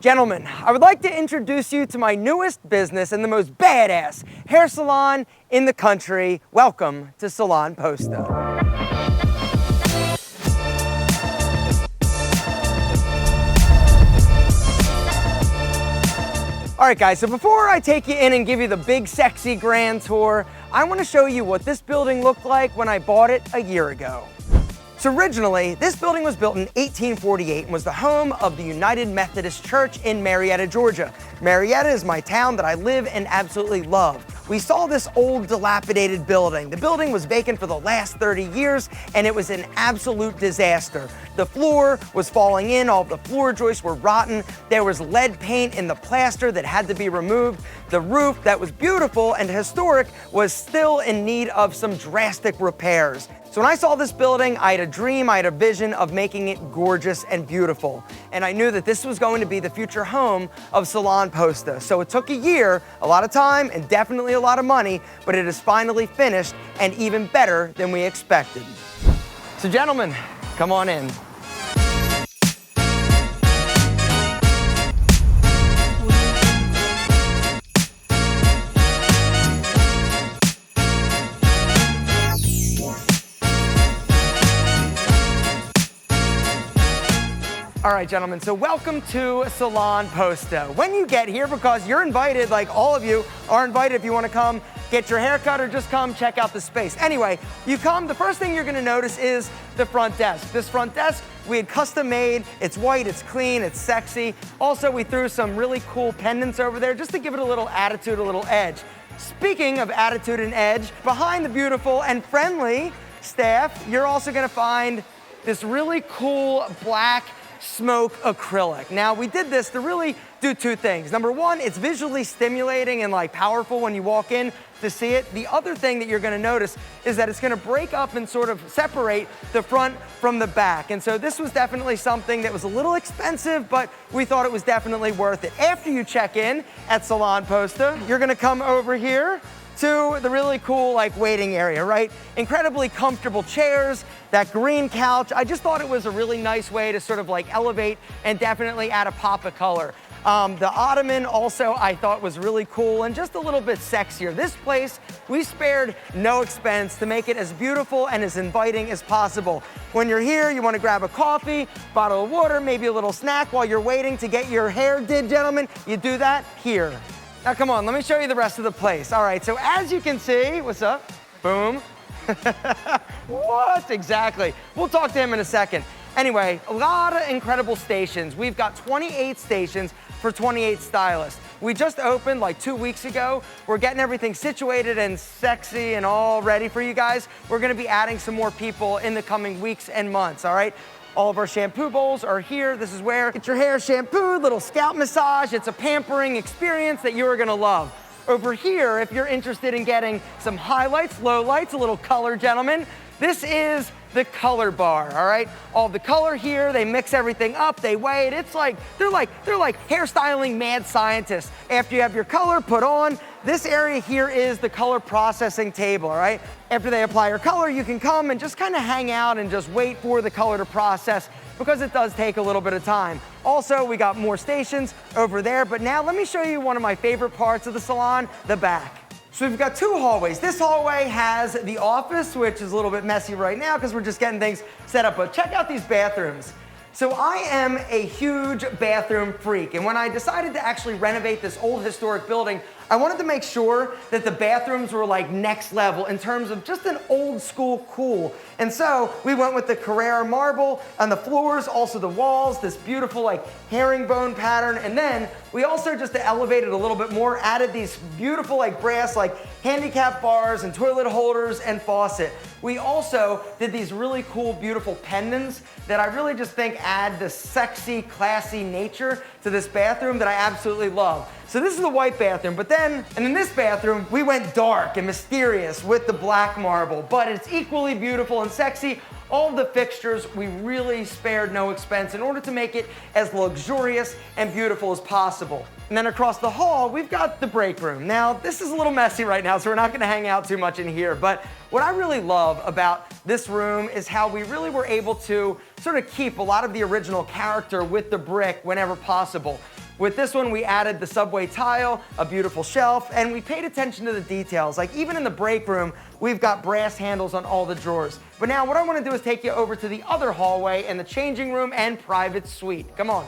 Gentlemen, I would like to introduce you to my newest business and the most badass hair salon in the country. Welcome to Salon Posta. All right, guys, so before I take you in and give you the big, sexy grand tour, I want to show you what this building looked like when I bought it a year ago. So originally, this building was built in 1848 and was the home of the United Methodist Church in Marietta, Georgia. Marietta is my town that I live and absolutely love. We saw this old, dilapidated building. The building was vacant for the last 30 years, and it was an absolute disaster. The floor was falling in, all of the floor joists were rotten. There was lead paint in the plaster that had to be removed. The roof, that was beautiful and historic, was still in need of some drastic repairs. So when I saw this building, I had a dream, I had a vision of making it gorgeous and beautiful. And I knew that this was going to be the future home of Salon Posta. So it took a year, a lot of time, and definitely a lot of money, but it is finally finished and even better than we expected. So gentlemen, come on in. All right, gentlemen, so welcome to Salon Posta. When you get here, because you're invited, like all of you are invited if you want to come get your hair cut or just come check out the space. Anyway, you come, the first thing you're gonna notice is the front desk. This front desk, we had custom made. It's white, it's clean, it's sexy. Also, we threw some really cool pendants over there just to give it a little attitude, a little edge. Speaking of attitude and edge, behind the beautiful and friendly staff, you're also gonna find this really cool black smoke acrylic. Now, we did this to really do two things. Number one, it's visually stimulating and like powerful when you walk in to see it. The other thing that you're gonna notice is that it's gonna break up and sort of separate the front from the back. And so this was definitely something that was a little expensive, but we thought it was definitely worth it. After you check in at Salon Posta, you're gonna come over here to the really cool like waiting area, right? Incredibly comfortable chairs, that green couch. I just thought it was a really nice way to sort of like elevate and definitely add a pop of color. The ottoman also I thought was really cool and just a little bit sexier. This place, we spared no expense to make it as beautiful and as inviting as possible. When you're here, you want to grab a coffee, bottle of water, maybe a little snack while you're waiting to get your hair did, gentlemen. You do that here. Now come on, let me show you the rest of the place. All right, so as you can see, what's up? Boom. What? Exactly. We'll talk to him in a second. Anyway, a lot of incredible stations. We've got 28 stations for 28 stylists. We just opened like 2 weeks ago. We're getting everything situated and sexy and all ready for you guys. We're gonna be adding some more people in the coming weeks and months, all right? All of our shampoo bowls are here. This is where get your hair shampooed, little scalp massage. It's a pampering experience that you're gonna love. Over here, if you're interested in getting some highlights, lowlights, a little color, gentlemen, this is the color bar, all right? All the color here, they mix everything up, they weigh it. It's like, they're like hairstyling mad scientists. After you have your color put on, this area here is the color processing table, all right? After they apply your color, you can come and just kind of hang out and just wait for the color to process because it does take a little bit of time. Also, we got more stations over there, but now let me show you one of my favorite parts of the salon, the back. So we've got two hallways. This hallway has the office, which is a little bit messy right now because we're just getting things set up, but check out these bathrooms. So I am a huge bathroom freak, and when I decided to actually renovate this old historic building, I wanted to make sure that the bathrooms were like next level in terms of just an old school cool. And so we went with the Carrara marble on the floors, also the walls, this beautiful like herringbone pattern. And then we also, just to elevate it a little bit more, added these beautiful like brass like handicap bars and toilet holders and faucet. We also did these really cool, beautiful pendants that I really just think add this sexy, classy nature to this bathroom that I absolutely love. So this is the white bathroom, but then, and in this bathroom, we went dark and mysterious with the black marble, but it's equally beautiful and sexy. All of the fixtures, we really spared no expense in order to make it as luxurious and beautiful as possible. And then across the hall, we've got the break room. Now, this is a little messy right now, so we're not gonna hang out too much in here, but what I really love about this room is how we really were able to sort of keep a lot of the original character with the brick whenever possible. With this one, we added the subway tile, a beautiful shelf, and we paid attention to the details. Like even in the break room, we've got brass handles on all the drawers. But now what I want to do is take you over to the other hallway and the changing room and private suite. Come on.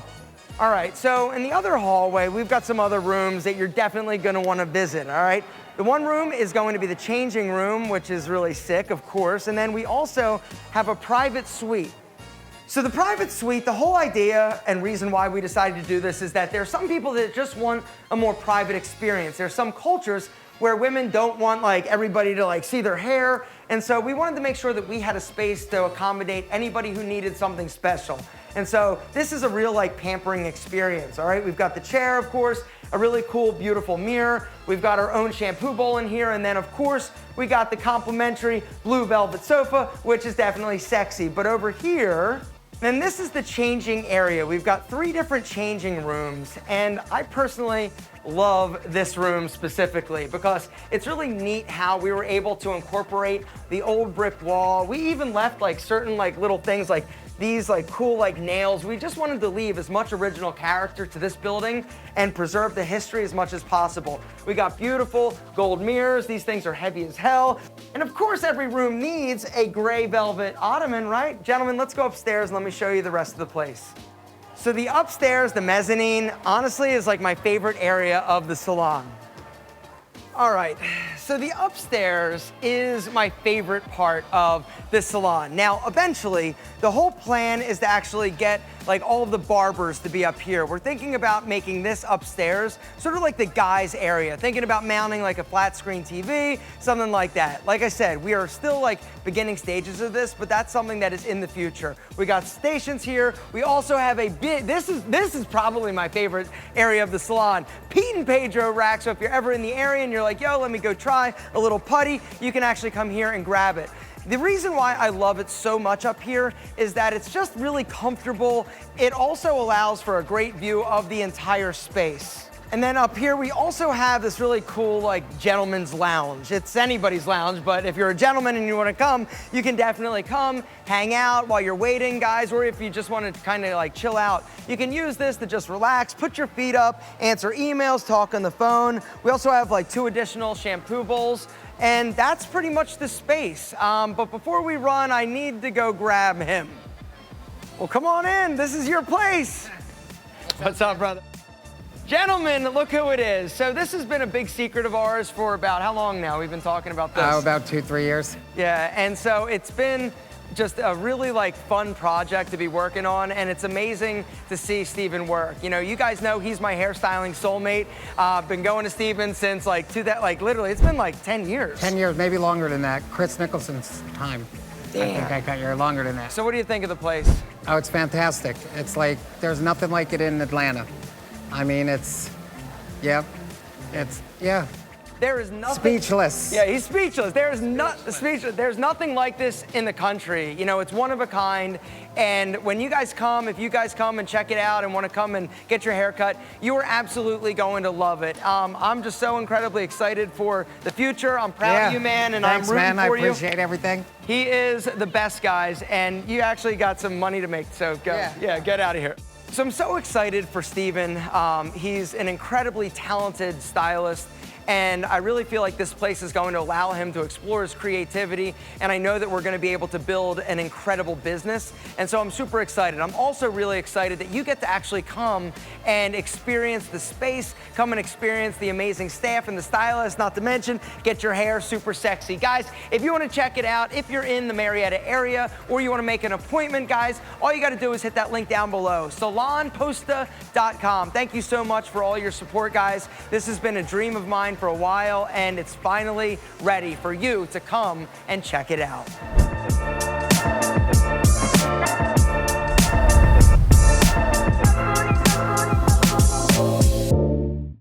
All right, so in the other hallway, we've got some other rooms that you're definitely going to want to visit, all right? The one room is going to be the changing room, which is really sick, of course, and then we also have a private suite. So the private suite, the whole idea and reason why we decided to do this is that there are some people that just want a more private experience. There are some cultures where women don't want like everybody to like see their hair, and so we wanted to make sure that we had a space to accommodate anybody who needed something special. And so this is a real like pampering experience, all right? We've got the chair, of course, a really cool, beautiful mirror. We've got our own shampoo bowl in here, and then of course, we got the complimentary blue velvet sofa, which is definitely sexy. But over here, and this is the changing area. We've got 3 different changing rooms, and I personally love this room specifically because it's really neat how we were able to incorporate the old brick wall. We even left like certain like little things like these like cool like nails. We just wanted to leave as much original character to this building and preserve the history as much as possible. We got beautiful gold mirrors. These things are heavy as hell. And of course, every room needs a gray velvet ottoman, right? Gentlemen, let's go upstairs and let me show you the rest of the place. So the upstairs, the mezzanine, honestly is like my favorite area of the salon. All right, so the upstairs is my favorite part of this salon. Now, eventually, the whole plan is to actually get like all of the barbers to be up here. We're thinking about making this upstairs sort of like the guys area, thinking about mounting like a flat screen TV, something like that. Like I said, we are still like beginning stages of this, but that's something that is in the future. We got stations here. We also have a big, this is probably my favorite area of the salon, Pete and Pedro rack. So if you're ever in the area and you're like, yo, let me go try a little putty, you can actually come here and grab it. The reason why I love it so much up here is that it's just really comfortable. It also allows for a great view of the entire space. And then up here, we also have this really cool like gentleman's lounge. It's anybody's lounge, but if you're a gentleman and you want to come, you can definitely come, hang out while you're waiting, guys, or if you just want to kind of like chill out, you can use this to just relax, put your feet up, answer emails, talk on the phone. We also have like 2 additional shampoo bowls. And that's pretty much the space. But before we run, I need to go grab him. Well, come on in. This is your place. What's up, brother? Gentlemen, look who it is. So this has been a big secret of ours for about how long now? We've been talking about this. About 2-3 years. Yeah, and so it's been just a really like fun project to be working on, and it's amazing to see Steven work. You know, you guys know he's my hairstyling soulmate. I've been going to Steven since like literally it's been like 10 years. 10 years, maybe longer than that. Chris Nicholson's time. Damn. I think I got you longer than that. So what do you think of the place? Oh, it's fantastic. It's like, there's nothing like it in Atlanta. I mean, yeah. There is nothing. Speechless. Yeah, he's speechless. There's nothing like this in the country. You know, it's one of a kind. And when you guys come, if you guys come and check it out and want to come and get your hair cut, you are absolutely going to love it. I'm just so incredibly excited for the future. I'm proud of you, man, and thanks, I'm rooting man. for you. I appreciate everything. He is the best, guys, and you actually got some money to make, so go. Yeah, get out of here. So I'm so excited for Steven. He's an incredibly talented stylist, and I really feel like this place is going to allow him to explore his creativity, and I know that we're going to be able to build an incredible business, and so I'm super excited. I'm also really excited that you get to actually come and experience the space, come and experience the amazing staff and the stylists, not to mention get your hair super sexy. Guys, if you want to check it out, if you're in the Marietta area or you want to make an appointment, guys, all you got to do is hit that link down below, salonposta.com. Thank you so much for all your support, guys. This has been a dream of mine for a while, and it's finally ready for you to come and check it out.